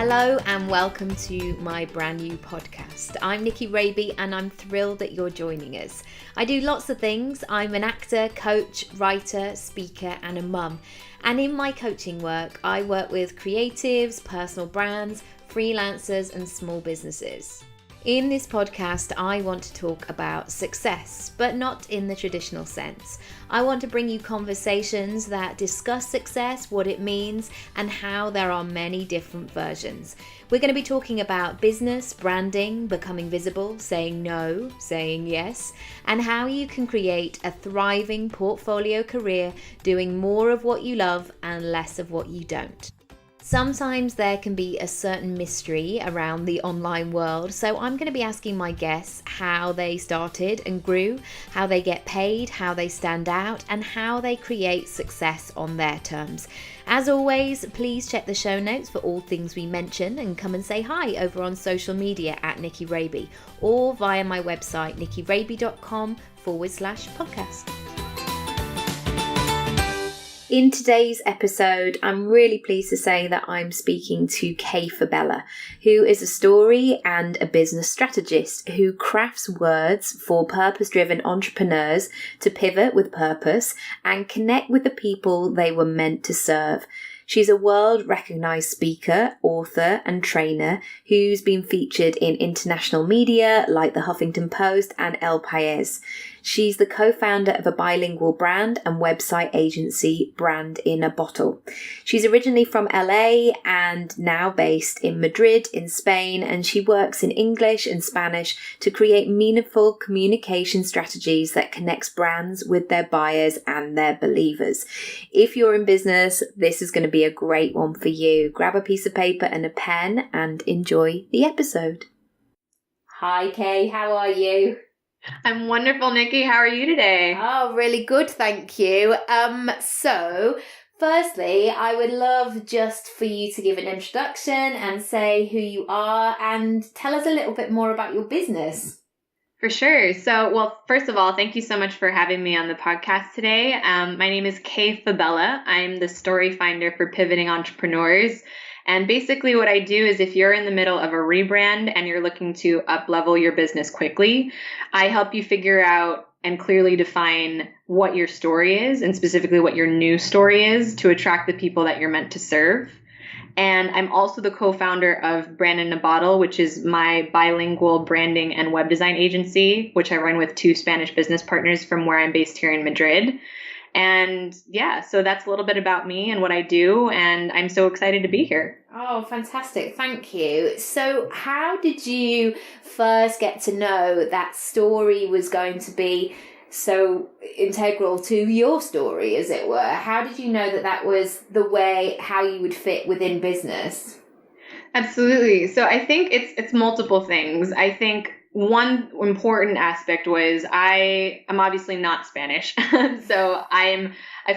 Hello and welcome to my brand new podcast. I'm Nicky Raby and I'm thrilled that you're joining us. I do lots of things. I'm an actor, coach, writer, speaker and a mum. And in my coaching work, I work with creatives, personal brands, freelancers and small businesses. In this podcast, I want to talk about success, but not in the traditional sense. I want to bring you conversations that discuss success, what it means, and how there are many different versions. We're going to be talking about business, branding, becoming visible, saying no, saying yes, and how you can create a thriving portfolio career doing more of what you love and less of what you don't. Sometimes there can be a certain mystery around the online world, so I'm going to be asking my guests how they started and grew, how they get paid, how they stand out, and how they create success on their terms. As always, please check the show notes for all things we mention and come and say hi over on social media at Nicky Raby or via my website nickyraby.com/podcast. In today's episode, I'm really pleased to say that I'm speaking to Kay Fabella, who is a story and a business strategist who crafts words for purpose-driven entrepreneurs to pivot with purpose and connect with the people they were meant to serve. She's a world-recognised speaker, author and trainer who's been featured in international media like the Huffington Post and El País. She's the co-founder of a bilingual brand and website agency, Brand in a Bottle. She's originally from LA and now based in Madrid in Spain, and she works in English and Spanish to create meaningful communication strategies that connects brands with their buyers and their believers. If you're in business, this is going to be a great one for you. Grab a piece of paper and a pen and enjoy the episode. Hi Kay, how are you? I'm wonderful, Nikki. How are you today? Oh, really good, thank you. So firstly, I would love just for you to give an introduction and say who you are and tell us a little bit more about your business. For sure. So, well, first of all, thank you so much for having me on the podcast today. My name is Kay Fabella. I'm the story finder for pivoting entrepreneurs. And basically what I do is if you're in the middle of a rebrand and you're looking to up-level your business quickly, I help you figure out and clearly define what your story is and specifically what your new story is to attract the people that you're meant to serve. And I'm also the co-founder of Brand in a Bottle, which is my bilingual branding and web design agency, which I run with 2 Spanish business partners from where I'm based here in Madrid. And yeah, so that's a little bit about me and what I do, and I'm so excited to be here. Oh, fantastic. Thank you. So how did you first get to know that story was going to be so integral to your story, as it were? How did you know that that was the way how you would fit within business? Absolutely. So I think it's multiple things. I think one important aspect was I am obviously not Spanish. So I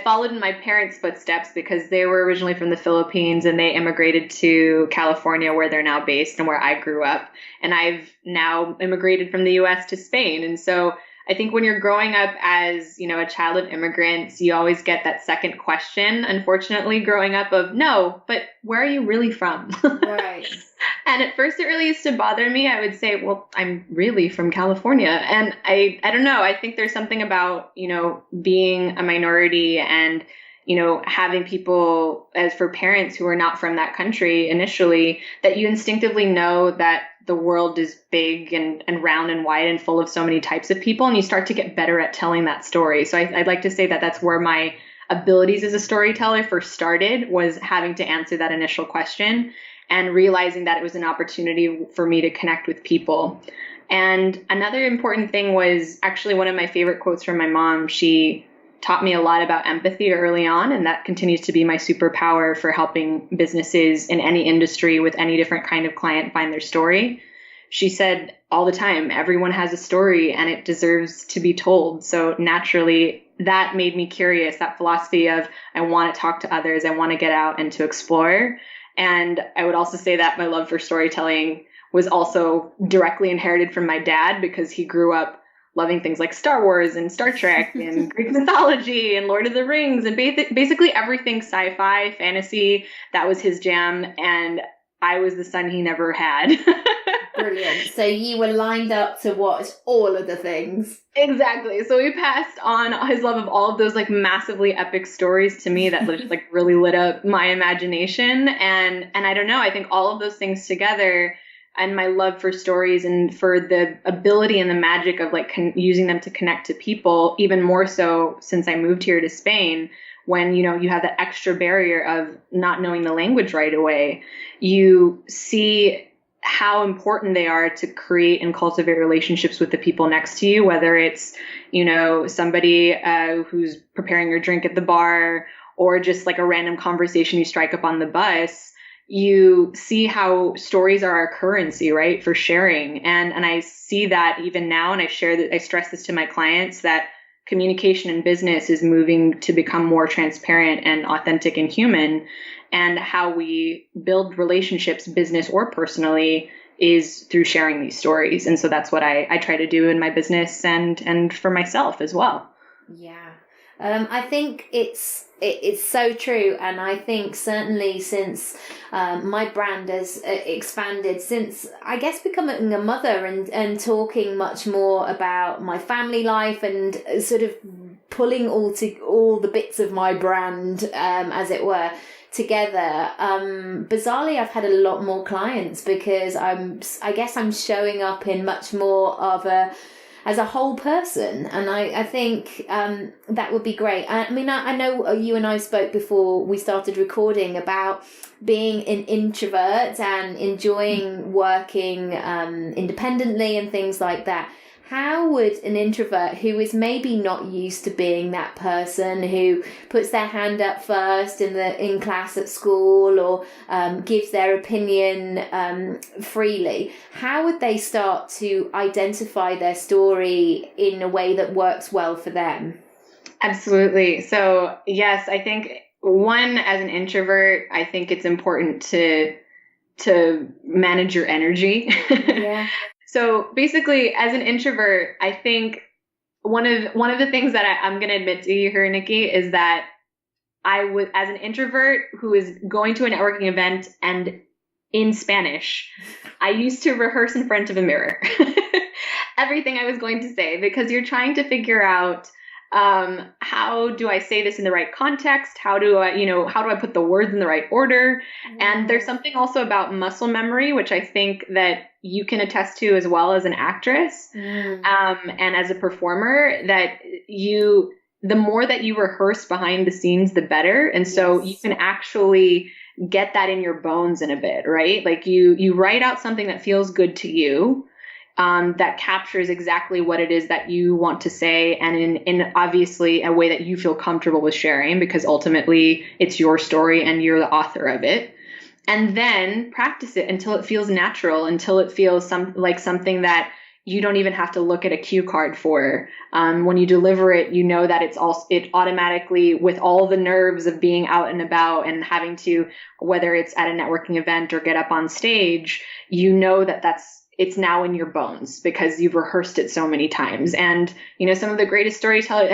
followed in my parents' footsteps because they were originally from the Philippines and they immigrated to California where they're now based and where I grew up. And I've now immigrated from the US to Spain. And so I think when you're growing up as, a child of immigrants, you always get that second question, unfortunately, growing up of, no, but where are you really from? Right. And at first it really used to bother me. I would say, well, I'm really from California. And I don't know. I think there's something about, being a minority and, having people as for parents who are not from that country initially, that you instinctively know that the world is big and round and wide and full of so many types of people. And you start to get better at telling that story. So I'd like to say that that's where my abilities as a storyteller first started, was having to answer that initial question and realizing that it was an opportunity for me to connect with people. And another important thing was actually one of my favorite quotes from my mom. She taught me a lot about empathy early on, and that continues to be my superpower for helping businesses in any industry with any different kind of client find their story. She said all the time, everyone has a story and it deserves to be told. So naturally, that made me curious, that philosophy of I want to talk to others, I want to get out and to explore. And I would also say that my love for storytelling was also directly inherited from my dad, because he grew up loving things like Star Wars and Star Trek and Greek mythology and Lord of the Rings and basically everything sci-fi, fantasy. That was his jam. And I was the son he never had. Brilliant. So you were lined up to watch all of the things. Exactly. So he passed on his love of all of those like massively epic stories to me that just like really lit up my imagination. And I don't know, I think all of those things together and my love for stories and for the ability and the magic of like using them to connect to people, even more so since I moved here to Spain, when, you know, you have the extra barrier of not knowing the language right away, you see how important they are to create and cultivate relationships with the people next to you, whether it's, you know, somebody who's preparing your drink at the bar or just like a random conversation you strike up on the bus. You see how stories are our currency, right, for sharing. And I see that even now, and I stress this to my clients, that communication in business is moving to become more transparent and authentic and human. And how we build relationships, business or personally, is through sharing these stories. And so that's what I try to do in my business and for myself as well. Yeah. I think it's so true. And I think certainly since my brand has expanded, since I guess becoming a mother and talking much more about my family life and sort of pulling all the bits of my brand, as it were, together. Bizarrely, I've had a lot more clients because I guess I'm showing up in much more of as a whole person. And I think that would be great. I mean, I know you and I spoke before we started recording about being an introvert and enjoying working independently and things like that. How would an introvert who is maybe not used to being that person who puts their hand up first in class at school or gives their opinion freely, how would they start to identify their story in a way that works well for them? Absolutely. So yes, I think one, as an introvert, I think it's important to manage your energy. Yeah. So basically, as an introvert, I think one of the things that I'm going to admit to you here, Nikki, is that as an introvert who is going to a networking event and in Spanish, I used to rehearse in front of a mirror everything I was going to say, because you're trying to figure out how do I say this in the right context? How do I put the words in the right order? And there's something also about muscle memory, which I think that you can attest to as well as an actress, and as a performer, that the more that you rehearse behind the scenes, the better. And so you can actually get that in your bones in a bit, right? Like you write out something that feels good to you, that captures exactly what it is that you want to say, and in obviously a way that you feel comfortable with sharing, because ultimately it's your story and you're the author of it. And then practice it until it feels natural, until it feels like something that you don't even have to look at a cue card for. When you deliver it, you know that it automatically, with all the nerves of being out and about and having to, whether it's at a networking event or get up on stage, you know that it's now in your bones because you've rehearsed it so many times. And, some of the greatest storytellers,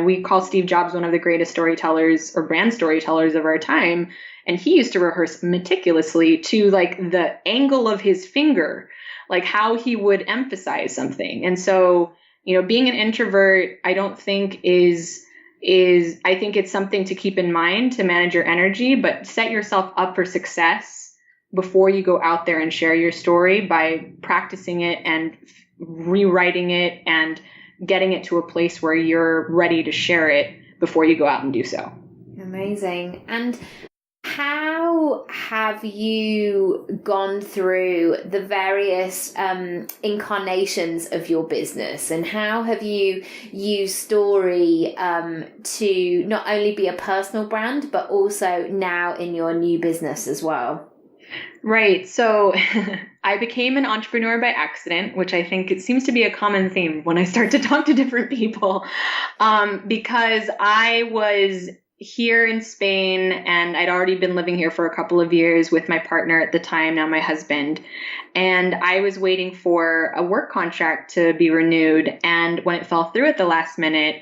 we call Steve Jobs one of the greatest storytellers or brand storytellers of our time. And he used to rehearse meticulously to like the angle of his finger, like how he would emphasize something. And so, being an introvert, I don't think I think it's something to keep in mind to manage your energy, but set yourself up for success before you go out there and share your story by practicing it and rewriting it and getting it to a place where you're ready to share it before you go out and do so. Amazing. And how have you gone through the various incarnations of your business, and how have you used story to not only be a personal brand, but also now in your new business as well? Right. So I became an entrepreneur by accident, which I think it seems to be a common theme when I start to talk to different people, because I was here in Spain and I'd already been living here for a couple of years with my partner at the time, now my husband. And I was waiting for a work contract to be renewed. And when it fell through at the last minute,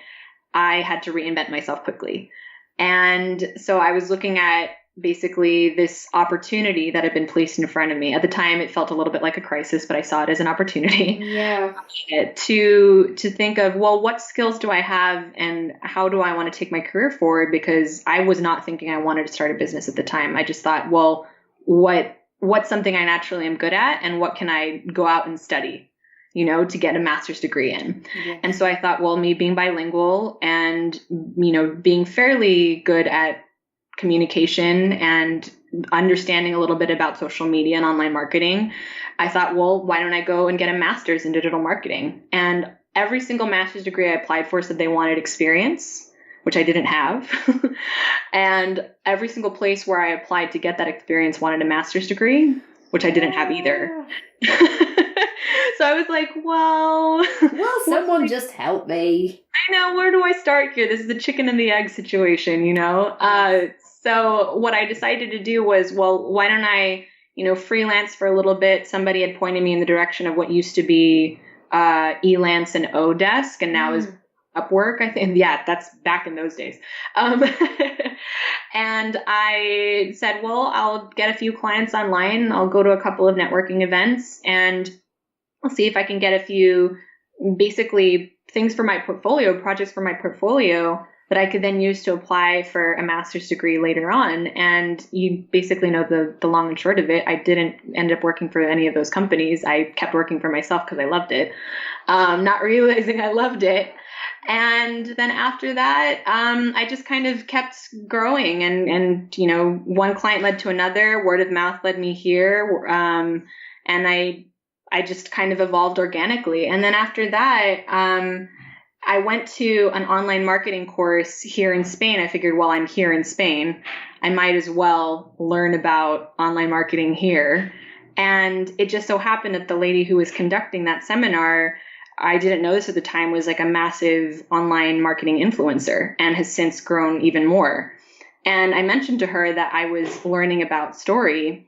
I had to reinvent myself quickly. And so I was looking at basically this opportunity that had been placed in front of me. At the time, it felt a little bit like a crisis, but I saw it as an opportunity. Yeah. To think of, well, what skills do I have and how do I want to take my career forward? Because I was not thinking I wanted to start a business at the time. I just thought, well, what's something I naturally am good at, and what can I go out and study, to get a master's degree in. Yes. And so I thought, well, me being bilingual and, being fairly good at communication and understanding a little bit about social media and online marketing, I thought, well, why don't I go and get a master's in digital marketing? And every single master's degree I applied for said they wanted experience, which I didn't have. And every single place where I applied to get that experience wanted a master's degree, which I didn't have either. So I was like, well, someone just help me. I know, where do I start here? This is the chicken and the egg situation, So what I decided to do was, well, why don't I, freelance for a little bit? Somebody had pointed me in the direction of what used to be Elance and Odesk, and now is Upwork, I think. Yeah, that's back in those days. And I said, well, I'll get a few clients online. I'll go to a couple of networking events, and I'll see if I can get a few basically things for my portfolio, projects for my portfolio that I could then use to apply for a master's degree later on. And you basically know the long and short of it. I didn't end up working for any of those companies. I kept working for myself because I loved it, not realizing I loved it. And then after that, I just kind of kept growing, and one client led to another, word of mouth led me here. And I just kind of evolved organically. And then after that, I went to an online marketing course here in Spain. I figured, well, I'm here in Spain, I might as well learn about online marketing here. And it just so happened that the lady who was conducting that seminar, I didn't know this at the time, was like a massive online marketing influencer and has since grown even more. And I mentioned to her that I was learning about story,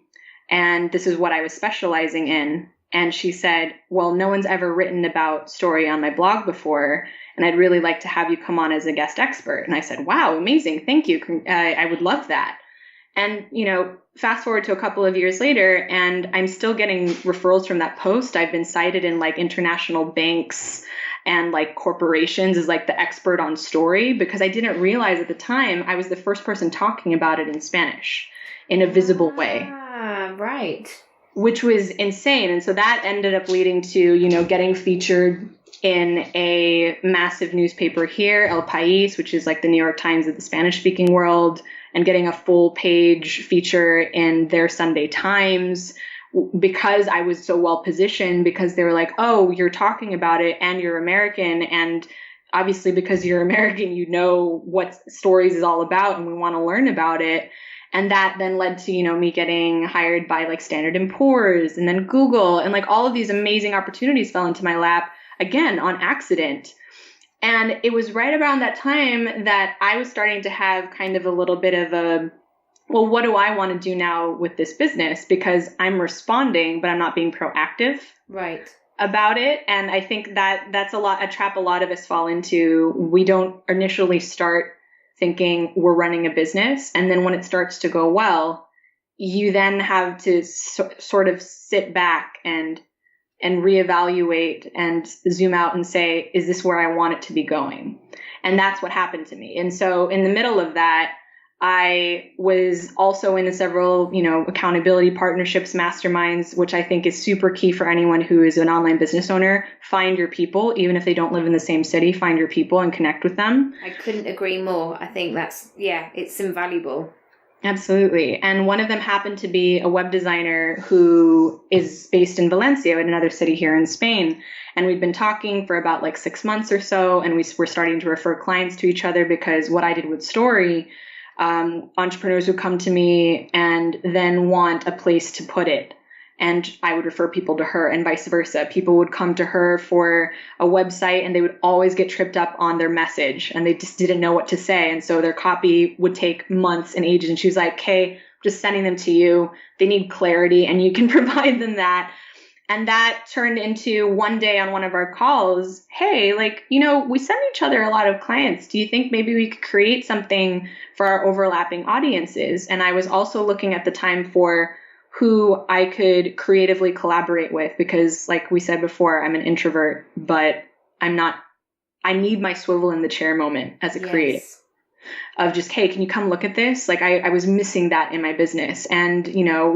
and this is what I was specializing in. And she said, well, no one's ever written about story on my blog before, and I'd really like to have you come on as a guest expert. And I said, wow, amazing. Thank you. I would love that. And, fast forward to a couple of years later, and I'm still getting referrals from that post. I've been cited in like international banks and like corporations as like the expert on story, because I didn't realize at the time I was the first person talking about it in Spanish in a visible way. Right. Which was insane. And so that ended up leading to, getting featured in a massive newspaper here, El País, which is like the New York Times of the Spanish speaking world, and getting a full page feature in their Sunday Times, because I was so well positioned, because they were like, oh, you're talking about it and you're American. And obviously because you're American, you know what stories is all about, and we want to learn about it. And that then led to, me getting hired by like Standard & Poor's and then Google, and like all of these amazing opportunities fell into my lap, again, on accident. And it was right around that time that I was starting to have kind of a little bit of a, well, what do I want to do now with this business? Because I'm responding, but I'm not being proactive about it. And I think that that's a trap a lot of us fall into. We don't initially start thinking we're running a business, and then when it starts to go well, you then have to sort of sit back and reevaluate and zoom out and say, is this where I want it to be going? And that's what happened to me. And so in the middle of that, I was also in several, accountability partnerships, masterminds, which I think is super key for anyone who is an online business owner. Find your people, even if they don't live in the same city, find your people and connect with them. I couldn't agree more. I think it's invaluable. Absolutely. And one of them happened to be a web designer who is based in Valencia, in another city here in Spain. And we'd been talking for about like 6 months or so, and we were starting to refer clients to each other, because what I did with Story, entrepreneurs would come to me and then want a place to put it, and I would refer people to her, and vice versa. People would come to her for a website, and they would always get tripped up on their message, and they just didn't know what to say. And so their copy would take months and ages. And she was like, "Kay, I'm just sending them to you. They need clarity, and you can provide them that." And that turned into one day on one of our calls, hey, like, we send each other a lot of clients. Do you think maybe we could create something for our overlapping audiences? And I was also looking at the time for who I could creatively collaborate with, because like we said before, I'm an introvert, but I need my swivel in the chair moment as a creative of just, hey, can you come look at this? Like I was missing that in my business. And,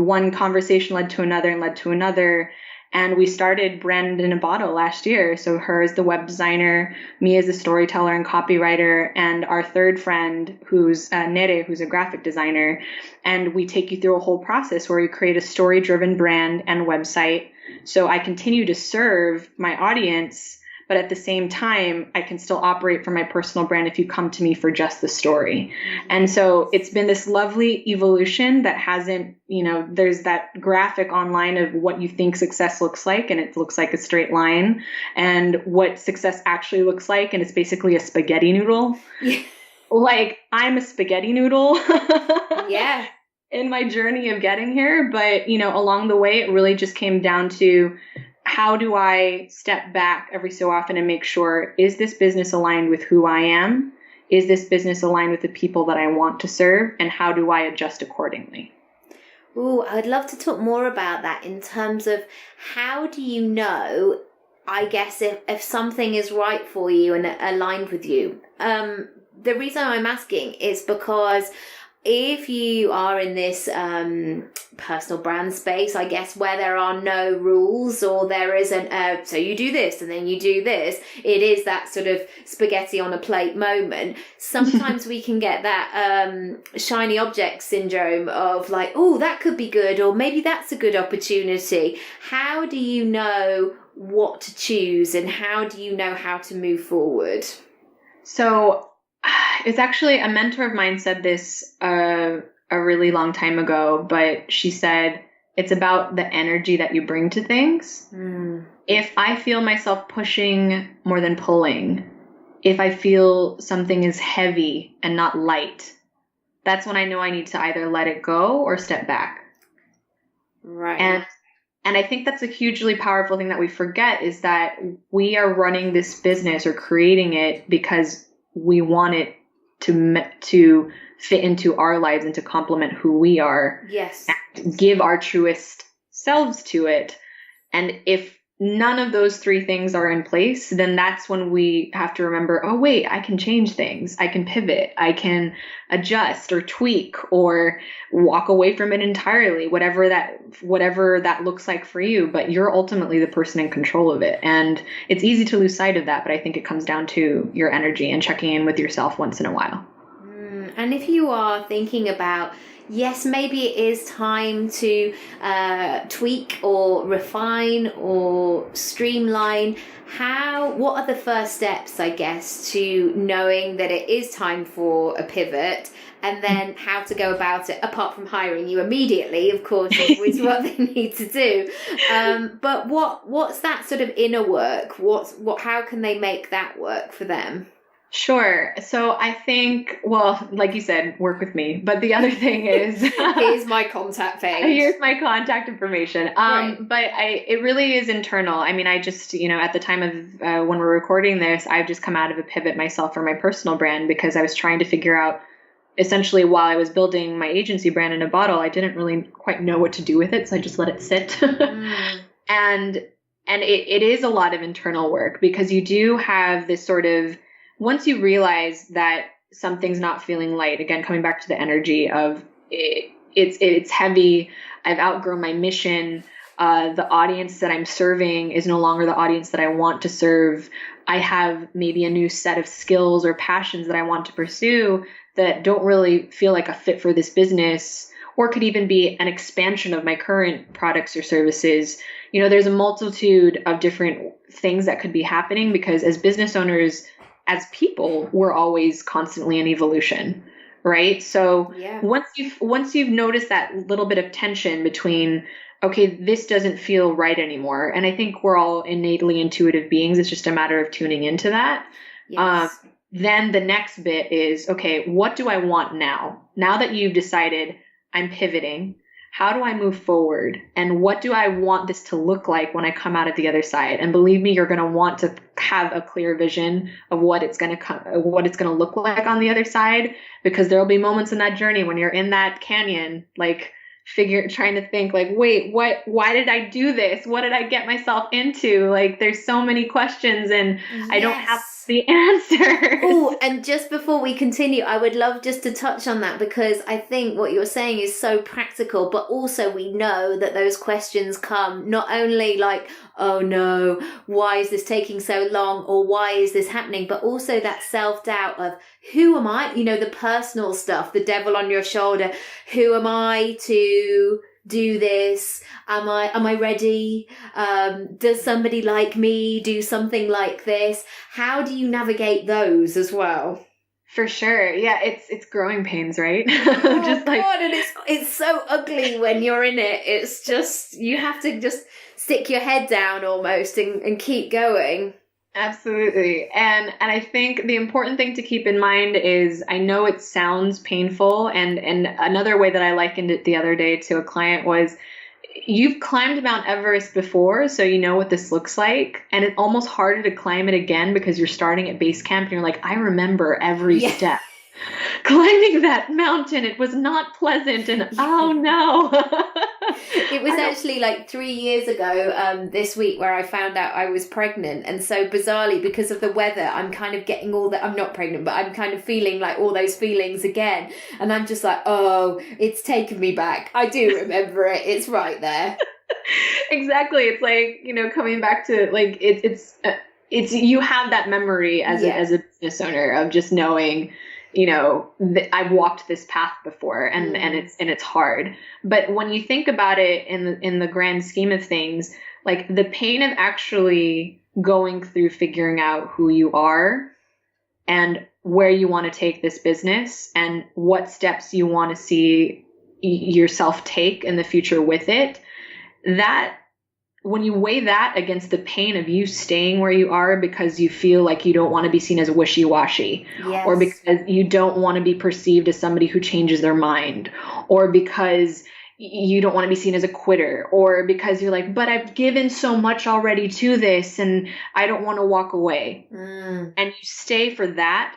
one conversation led to another and led to another. And we started Brand in a Bottle last year. So her as the web designer, me as a storyteller and copywriter, and our third friend who's Nere, who's a graphic designer. And we take you through a whole process where we create a story-driven brand and website. So I continue to serve my audience, but at the same time, I can still operate from my personal brand if you come to me for just the story. And so it's been this lovely evolution that hasn't, there's that graphic online of what you think success looks like, and it looks like a straight line, and what success actually looks like, and it's basically a spaghetti noodle. Yeah. Like, I'm a spaghetti noodle. Yeah. In my journey of getting here. But, along the way, it really just came down to, how do I step back every so often and make sure, is this business aligned with who I am? Is this business aligned with the people that I want to serve? And how do I adjust accordingly? Oh, I'd love to talk more about that in terms of how do you know, I guess, if something is right for you and aligned with you. The reason I'm asking is because if you are in this personal brand space, I guess, where there are no rules, or there isn't, so you do this and then you do this, it is that sort of spaghetti on a plate moment. Sometimes we can get that shiny object syndrome of like, oh, that could be good, or maybe that's a good opportunity. How do you know what to choose, and how do you know how to move forward? So it's actually a mentor of mine said this a really long time ago, but she said, it's about the energy that you bring to things. If I feel myself pushing more than pulling, if I feel something is heavy and not light, that's when I know I need to either let it go or step back. Right. And I think that's a hugely powerful thing that we forget, is that we are running this business or creating it because we want it to fit into our lives and to complement who we are. Yes. And give our truest selves to it. And if none of those three things are in place, then that's when we have to remember, oh, wait, I can change things. I can pivot. I can adjust or tweak or walk away from it entirely, whatever that looks like for you. But you're ultimately the person in control of it. And it's easy to lose sight of that. But I think it comes down to your energy and checking in with yourself once in a while. And if you are thinking about, yes, maybe it is time to tweak or refine or streamline, what are the first steps, I guess, to knowing that it is time for a pivot, and then how to go about it, apart from hiring you immediately, of course, is what they need to do. But what's that sort of inner work? How can they make that work for them? Sure. So I think, well, like you said, work with me. But the other thing is, here's my contact page. Here's my contact information. Right. But it really is internal. I mean, I just, at the time of when we're recording this, I've just come out of a pivot myself for my personal brand, because I was trying to figure out, essentially, while I was building my agency Brand in a Bottle, I didn't really quite know what to do with it. So I just let it sit. And it is a lot of internal work, because you do have this sort of, once you realize that something's not feeling light, again, coming back to the energy of it's heavy, I've outgrown my mission, the audience that I'm serving is no longer the audience that I want to serve, I have maybe a new set of skills or passions that I want to pursue that don't really feel like a fit for this business, or could even be an expansion of my current products or services. There's a multitude of different things that could be happening, because as business owners, as people, we're always constantly in evolution, right? So yeah. once you've noticed that little bit of tension between, okay, this doesn't feel right anymore, and I think we're all innately intuitive beings, it's just a matter of tuning into that. Yes. Then the next bit is, okay, what do I want now? Now that you've decided I'm pivoting, how do I move forward? And what do I want this to look like when I come out of the other side? And believe me, you're going to want to have a clear vision of what it's going to look like on the other side, because there will be moments in that journey when you're in that canyon, like trying to think like, wait, why did I do this? What did I get myself into? Like, there's so many questions and I don't have the answer. Oh, and just before we continue, I would love just to touch on that, because I think what you're saying is so practical, but also we know that those questions come not only like, oh no, why is this taking so long? Or why is this happening? But also that self-doubt of, who am I? You know, the personal stuff, the devil on your shoulder. Who am I to do this? Am I ready? Does somebody like me do something like this? How do you navigate those as well? For sure. Yeah, it's growing pains, right? Oh, just like God, and it's so ugly when you're in it. It's just, you have to just stick your head down almost and keep going. Absolutely. And I think the important thing to keep in mind is, I know it sounds painful, and another way that I likened it the other day to a client was, you've climbed Mount Everest before, so you know what this looks like, and it's almost harder to climb it again because you're starting at base camp and you're like, I remember every step. Climbing that mountain, it was not pleasant, and oh no. It was actually like 3 years ago this week where I found out I was pregnant, and so bizarrely, because of the weather, I'm kind of getting all that. I'm not pregnant, but I'm kind of feeling like all those feelings again, and I'm just like, oh, it's taken me back. I do remember it. It's right there. Exactly. It's like, you know, coming back to like, it's you have that memory as a business owner of just knowing, you know, I've walked this path before, and it's hard. But when you think about it in the grand scheme of things, like the pain of actually going through figuring out who you are and where you want to take this business and what steps you want to see yourself take in the future with it, that when you weigh that against the pain of you staying where you are because you feel like you don't want to be seen as wishy-washy, or because you don't want to be perceived as somebody who changes their mind, or because you don't want to be seen as a quitter, or because you're like, but I've given so much already to this and I don't want to walk away. And you stay for that,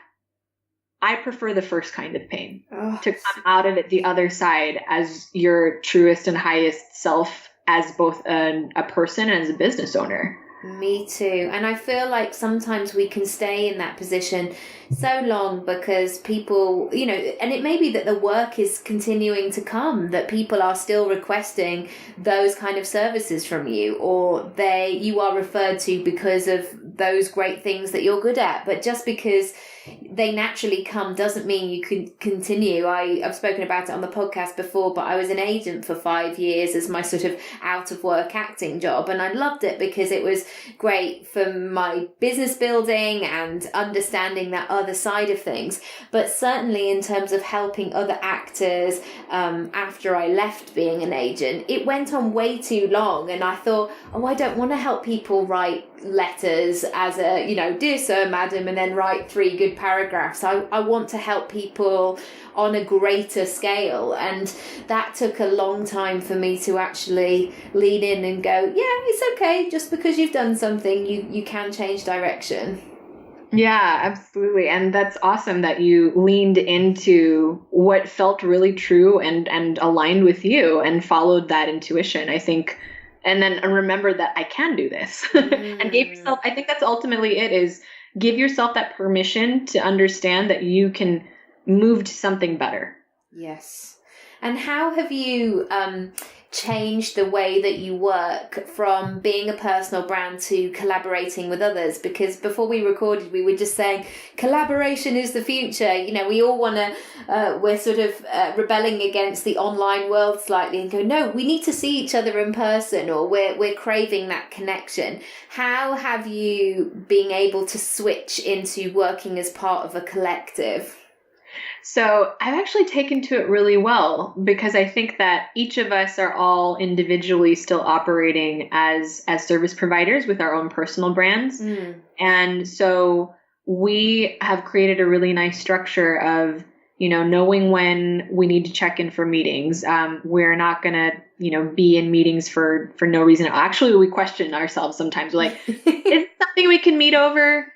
I prefer the first kind of pain, to come out of it the other side as your truest and highest self, as both a person and as a business owner. Me too. And I feel like sometimes we can stay in that position so long because people, you know, and it may be that the work is continuing to come, that people are still requesting those kind of services from you, or you are referred to because of those great things that you're good at. But just because they naturally come doesn't mean you can continue. I've spoken about it on the podcast before, but I was an agent for 5 years as my sort of out of work acting job, and I loved it because it was great for my business building and understanding that other side of things. But certainly in terms of helping other actors, after I left being an agent, it went on way too long, and I thought, I don't want to help people write letters as a, you know, dear sir, madam, and then write 3 good paragraphs. I want to help people on a greater scale, and that took a long time for me to actually lean in and go, yeah, it's okay, just because you've done something, you can change direction. Yeah, absolutely. And that's awesome that you leaned into what felt really true and aligned with you and followed that intuition, I think. And then remember that I can do this and gave yourself, I think that's ultimately it, is give yourself that permission to understand that you can move to something better. Yes. And how have you changed the way that you work from being a personal brand to collaborating with others? Because before we recorded, we were just saying collaboration is the future. You know, we all want to, we're sort of rebelling against the online world slightly and go, no, we need to see each other in person, or we're craving that connection. How have you been able to switch into working as part of a collective? So I've actually taken to it really well, because I think that each of us are all individually still operating as service providers with our own personal brands. And so we have created a really nice structure of, knowing when we need to check in for meetings. We're not going to, be in meetings for no reason. Actually, we question ourselves sometimes. We're like, is it something we can meet over?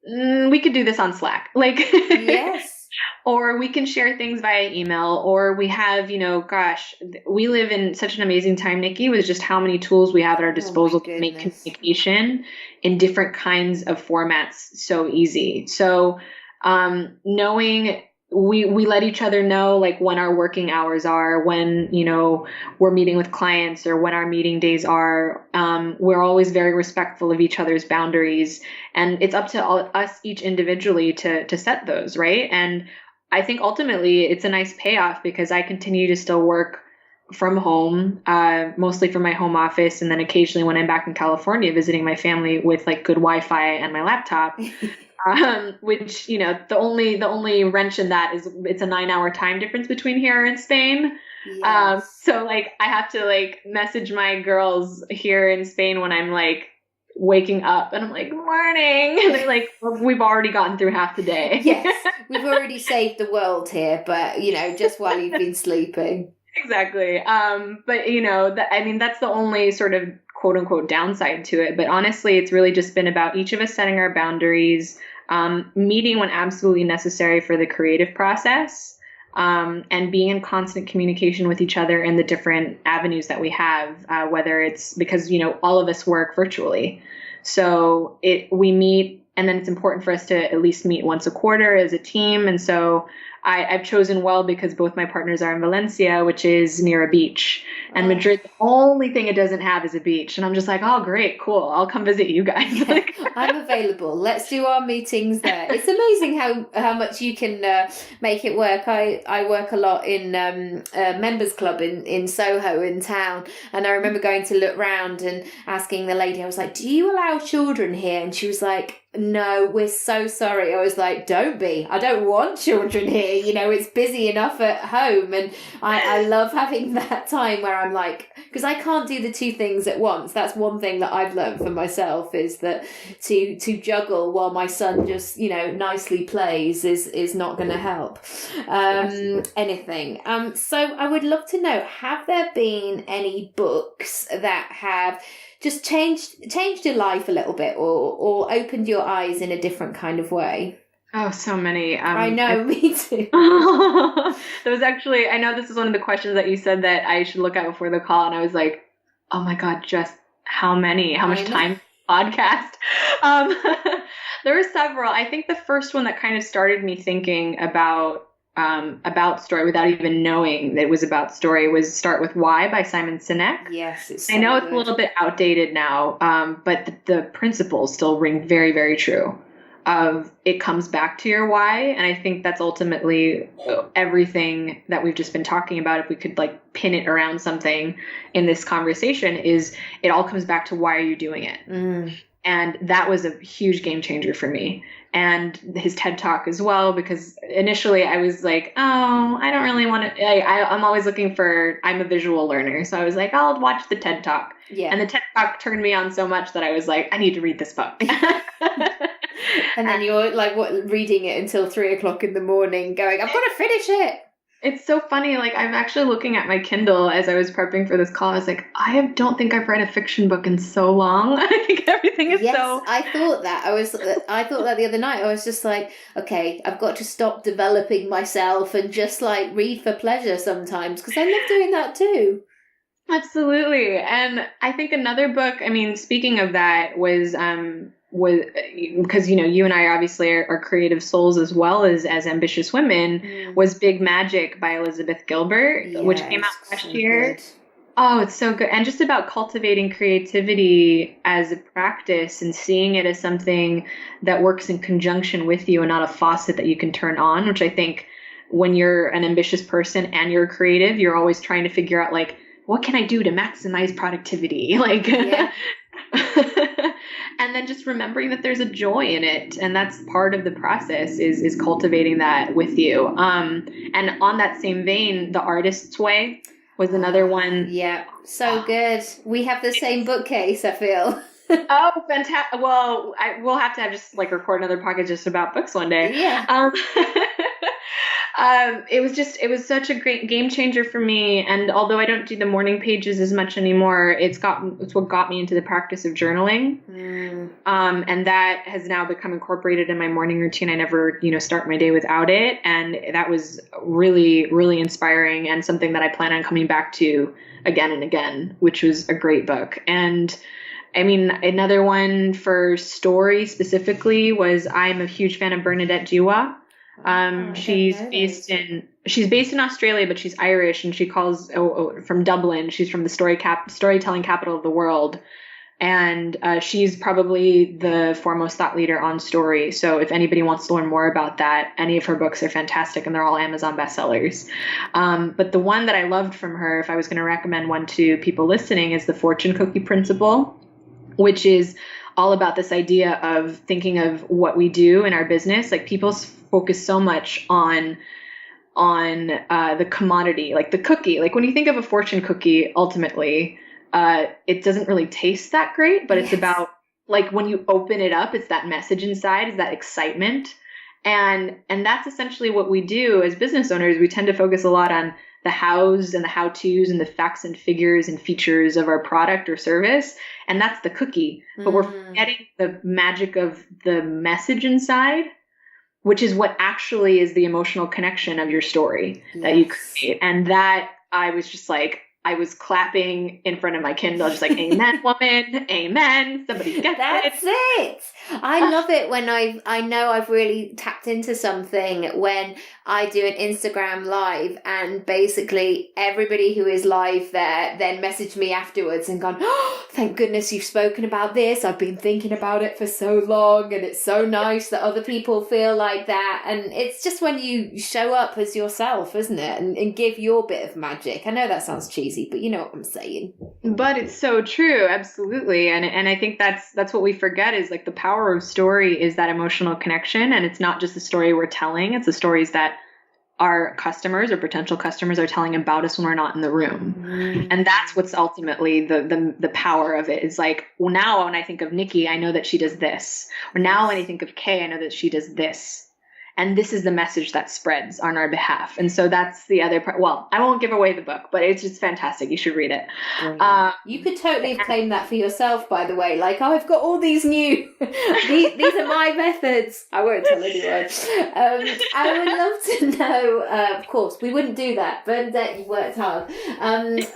We could do this on Slack. Yes. Or we can share things via email, or we have, we live in such an amazing time, Nikki, with just how many tools we have at our disposal to make communication in different kinds of formats so easy. So knowing we let each other know when our working hours are, when, we're meeting with clients, or when our meeting days are. We're always very respectful of each other's boundaries, and it's up to us each individually to set those, right? And I think ultimately it's a nice payoff, because I continue to still work from home, mostly from my home office. And then occasionally when I'm back in California visiting my family with good Wi-Fi and my laptop, which, the only wrench in that is it's a 9-hour time difference between here and Spain. Yes. So I have to message my girls here in Spain when I'm waking up, and I'm like, morning. And they're like, well, we've already gotten through half the day. Yes. We've already saved the world here, but just while you've been sleeping. Exactly. But that's the only sort of quote unquote downside to it. But honestly, it's really just been about each of us setting our boundaries, meeting when absolutely necessary for the creative process, and being in constant communication with each other in the different avenues that we have, whether it's because, all of us work virtually. So we meet, and then it's important for us to at least meet once a quarter as a team. And so I've chosen well, because both my partners are in Valencia, which is near a beach, and Madrid, the only thing it doesn't have is a beach. And I'm just like, oh, great, cool. I'll come visit you guys. Yeah, I'm available. Let's do our meetings there. It's amazing how much you can make it work. I work a lot in a members club in Soho in town. And I remember going to look round and asking the lady, I was like, do you allow children here? And she was like, no, we're so sorry. I was like, don't be. I don't want children here. It's busy enough at home. And I love having that time where I'm like, because I can't do the two things at once. That's one thing that I've learned for myself, is that to juggle while my son just, nicely plays is not going to help anything. So I would love to know, have there been any books that have just changed your life a little bit, or opened your eyes in a different kind of way? Oh, so many. I know, me too. There was actually, I know this is one of the questions that you said that I should look at before the call, and I was like, oh my God, just how much time podcast? There were several. I think the first one that kind of started me thinking about story without even knowing that it was about story was Start With Why by Simon Sinek. Yes, it's so I know good. It's a little bit outdated now, but the principles still ring very, very true. It comes back to your why, and I think that's ultimately everything that we've just been talking about. If we could pin it around something in this conversation, is it all comes back to why are you doing it? And that was a huge game changer for me. And his TED Talk as well, because initially I was like, oh, I don't really want to, I'm always looking for, I'm a visual learner. So I was like, I'll watch the TED Talk. Yeah. And the TED Talk turned me on so much that I was like, I need to read this book. And then you're reading it until 3:00 in the morning going, I've got to finish it. It's so funny. I'm actually looking at my Kindle as I was prepping for this call. I was like, don't think I've read a fiction book in so long. I think everything is so. I thought that. I thought that the other night. I was just like, okay, I've got to stop developing myself and just read for pleasure sometimes, because I love doing that too. Absolutely. And I think another book, speaking of that, was because you and I obviously are creative souls as well as ambitious women, was Big Magic by Elizabeth Gilbert, which came out last year. Good. Oh, it's so good. And just about cultivating creativity as a practice and seeing it as something that works in conjunction with you and not a faucet that you can turn on, which I think when you're an ambitious person and you're creative, you're always trying to figure out what can I do to maximize productivity? And then just remembering that there's a joy in it. And that's part of the process is cultivating that with you. And on that same vein, The Artist's Way was another one. Yeah, so good. We have the same bookcase, I feel. Oh, fantastic. Well, we'll have to have just record another podcast just about books one day. Yeah. It was such a great game changer for me. And although I don't do the morning pages as much anymore, it's what got me into the practice of journaling. And that has now become incorporated in my morning routine. I never, start my day without it. And that was really, really inspiring and something that I plan on coming back to again and again, which was a great book. And I mean, another one for story specifically was, I'm a huge fan of Bernadette Jiwa. She's based in Australia, but she's Irish, and she calls from Dublin. She's from the storytelling capital of the world. And she's probably the foremost thought leader on story. So if anybody wants to learn more about that, any of her books are fantastic, and they're all Amazon bestsellers. But the one that I loved from her, if I was going to recommend one to people listening, is the Fortune Cookie Principle, which is all about this idea of thinking of what we do in our business. Like, people focus so much on the commodity, like the cookie. Like, when you think of a fortune cookie, ultimately, it doesn't really taste that great, but it's about, like, when you open it up, it's that message inside, is that excitement. And that's essentially what we do as business owners. We tend to focus a lot on the hows and the how-tos and the facts and figures and features of our product or service. And that's the cookie. But we're forgetting the magic of the message inside, which is what actually is the emotional connection of your story that you create. And that, I was just like, I was clapping in front of my Kindle, just like, amen, woman, amen. Somebody gets That's it. I love it when I know I've really tapped into something when I do an Instagram live, and basically everybody who is live there then message me afterwards and gone, oh, thank goodness you've spoken about this. I've been thinking about it for so long, and it's so nice that other people feel like that. And it's just when you show up as yourself, isn't it? And give your bit of magic. I know that sounds cheesy, but you know what I'm saying. But it's so true. Absolutely. And I think that's what we forget, is like the power of story is that emotional connection. And it's not just the story we're telling. It's the stories that our customers or potential customers are telling about us when we're not in the room. And that's what's ultimately the power of it. Is like, well, now when I think of Nikki, I know that she does this. Or now when I think of Kay, I know that she does this. And this is the message that spreads on our behalf. And so that's the other part. Well, I won't give away the book, but it's just fantastic. You should read it. You could totally have claimed that for yourself, by the way. Like, oh, I've got all these new, these are my methods. I won't tell anyone. I would love to know, of course, we wouldn't do that. Bernadette, you worked hard.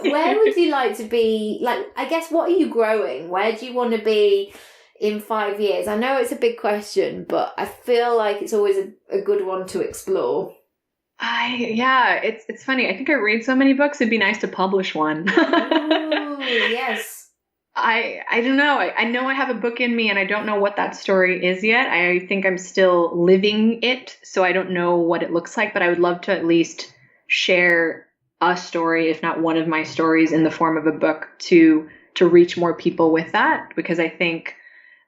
Where would you like to be? Like, I guess, what are you growing? Where do you want to be in 5 years? I know it's a big question, but I feel like it's always a good one to explore. It's funny. I think I read so many books. It'd be nice to publish one. Ooh, yes. I don't know. I know I have a book in me, and I don't know what that story is yet. I think I'm still living it, so I don't know what it looks like, but I would love to at least share a story, if not one of my stories, in the form of a book to reach more people with that, because I think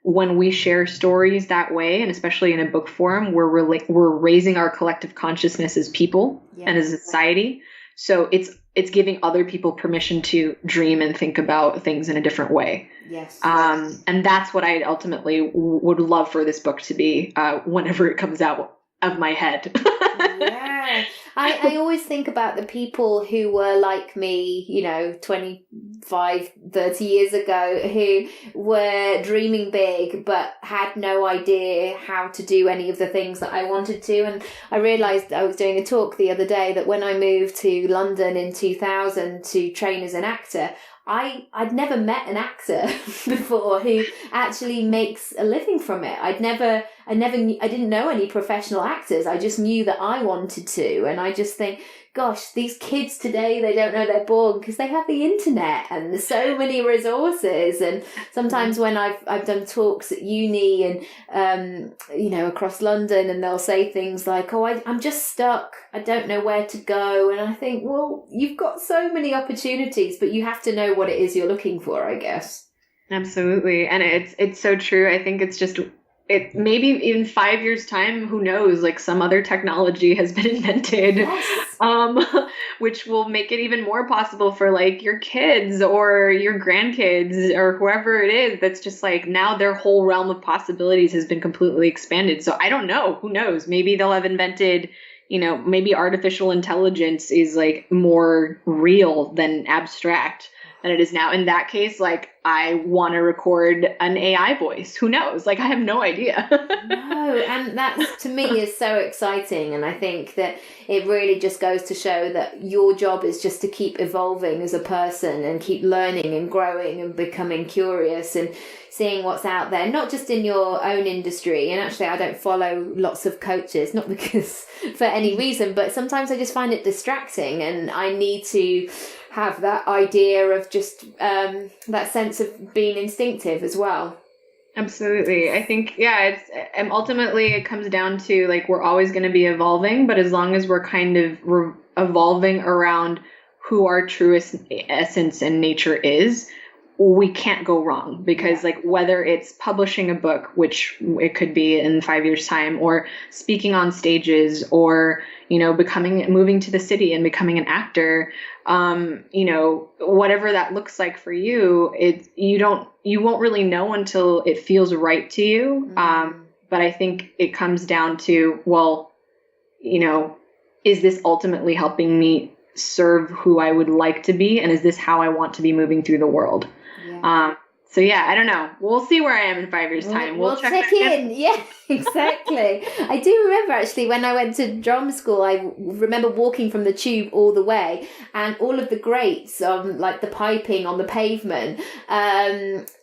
when we share stories that way, and especially in a book form, we're raising our collective consciousness as people and as a society. So it's giving other people permission to dream and think about things in a different way. Yes. And that's what I ultimately would love for this book to be, whenever it comes out of my head. Yeah. I always think about the people who were like me, 25, 30 years ago, who were dreaming big but had no idea how to do any of the things that I wanted to. And I realised, I was doing a talk the other day, that when I moved to London in 2000 to train as an actor, I'd never met an actor before who actually makes a living from it. I didn't know any professional actors. I just knew that I wanted to. And I just think, gosh, these kids today, they don't know they're born because they have the internet and there's so many resources. And sometimes when I've done talks at uni and, across London, and they'll say things like, oh, I'm just stuck. I don't know where to go. And I think, well, you've got so many opportunities, but you have to know what it is you're looking for, I guess. Absolutely. And it's so true. I think it's just, maybe in 5 years' time, who knows, like some other technology has been invented, which will make it even more possible for like your kids or your grandkids or whoever it is. That's just like, now their whole realm of possibilities has been completely expanded. So I don't know, who knows, maybe they'll have invented, maybe artificial intelligence is like more real than abstract than it is now. In that case, like I want to record an AI voice. Who knows? Like I have no idea. No, and that to me is so exciting. And I think that it really just goes to show that your job is just to keep evolving as a person and keep learning and growing and becoming curious and seeing what's out there, not just in your own industry. And actually, I don't follow lots of coaches, not because for any reason, but sometimes I just find it distracting and I need to have that idea of just that sense of being instinctive as well. Absolutely. I think, and ultimately it comes down to like, we're always going to be evolving, but as long as we're kind of evolving around who our truest essence and nature is, we can't go wrong. Because like whether it's publishing a book, which it could be in 5 years time, or speaking on stages, or moving to the city and becoming an actor, whatever that looks like for you, you won't really know until it feels right to you. But I think it comes down to, well, is this ultimately helping me serve who I would like to be? And is this how I want to be moving through the world? Yeah. So I don't know. We'll see where I am in 5 years time. We'll check in. Yeah, exactly. I do remember actually when I went to drum school, I remember walking from the tube all the way and all of the grates, like the piping on the pavement,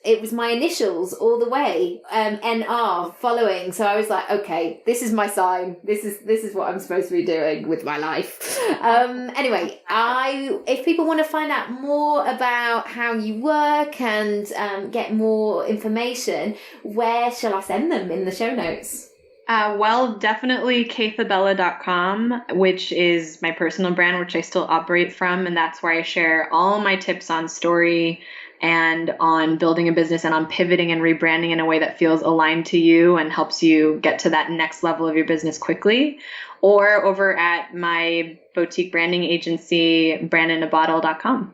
it was my initials all the way, NR following. So I was like, okay, this is my sign. This is what I'm supposed to be doing with my life. Anyway, if people want to find out more about how you work and get more information, where shall I send them in the show notes? Well, definitely kayfabella.com, which is my personal brand, which I still operate from. And that's where I share all my tips on story and on building a business and on pivoting and rebranding in a way that feels aligned to you and helps you get to that next level of your business quickly. Or over at my boutique branding agency, brandinabottle.com.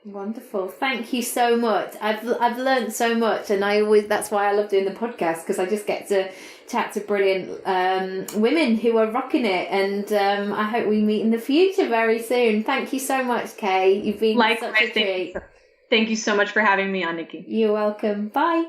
Wonderful. Thank you so much. I've learned so much, and that's why I love doing the podcast, because I just get to chat to brilliant women who are rocking it, and I hope we meet in the future very soon. Thank you so much, Kay. You've been such a treat. Thank you so much for having me on, Nikki. You're welcome. Bye.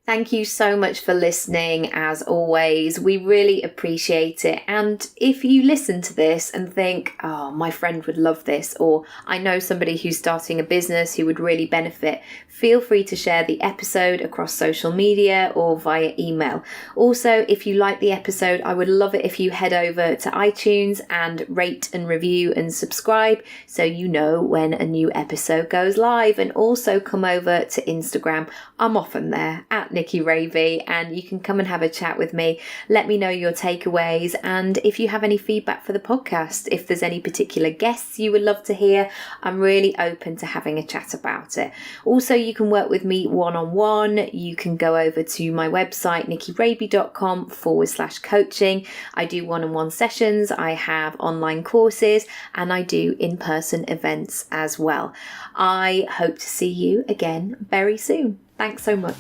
Thank you so much for listening, as always. We really appreciate it. And if you listen to this and think, oh, my friend would love this, or I know somebody who's starting a business who would really benefit, feel free to share the episode across social media or via email. Also, if you like the episode, I would love it if you head over to iTunes and rate and review and subscribe so you know when a new episode goes live. And also come over to Instagram. I'm often there at Nicky Raby, and you can come and have a chat with me. Let me know your takeaways, and if you have any feedback for the podcast, if there's any particular guests you would love to hear, I'm really open to having a chat about it. Also, you can work with me one-on-one. You can go over to my website, nickyraby.com/coaching. I do one-on-one sessions, I have online courses, and I do in-person events as well. I hope to see you again very soon. Thanks so much.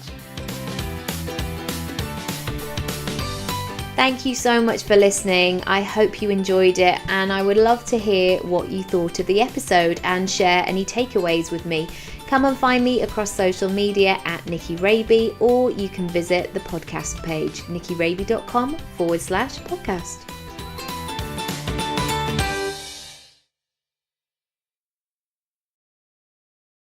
Thank you so much for listening. I hope you enjoyed it, and I would love to hear what you thought of the episode and share any takeaways with me. Come and find me across social media at Nicky Raby, or you can visit the podcast page, nickyraby.com/podcast.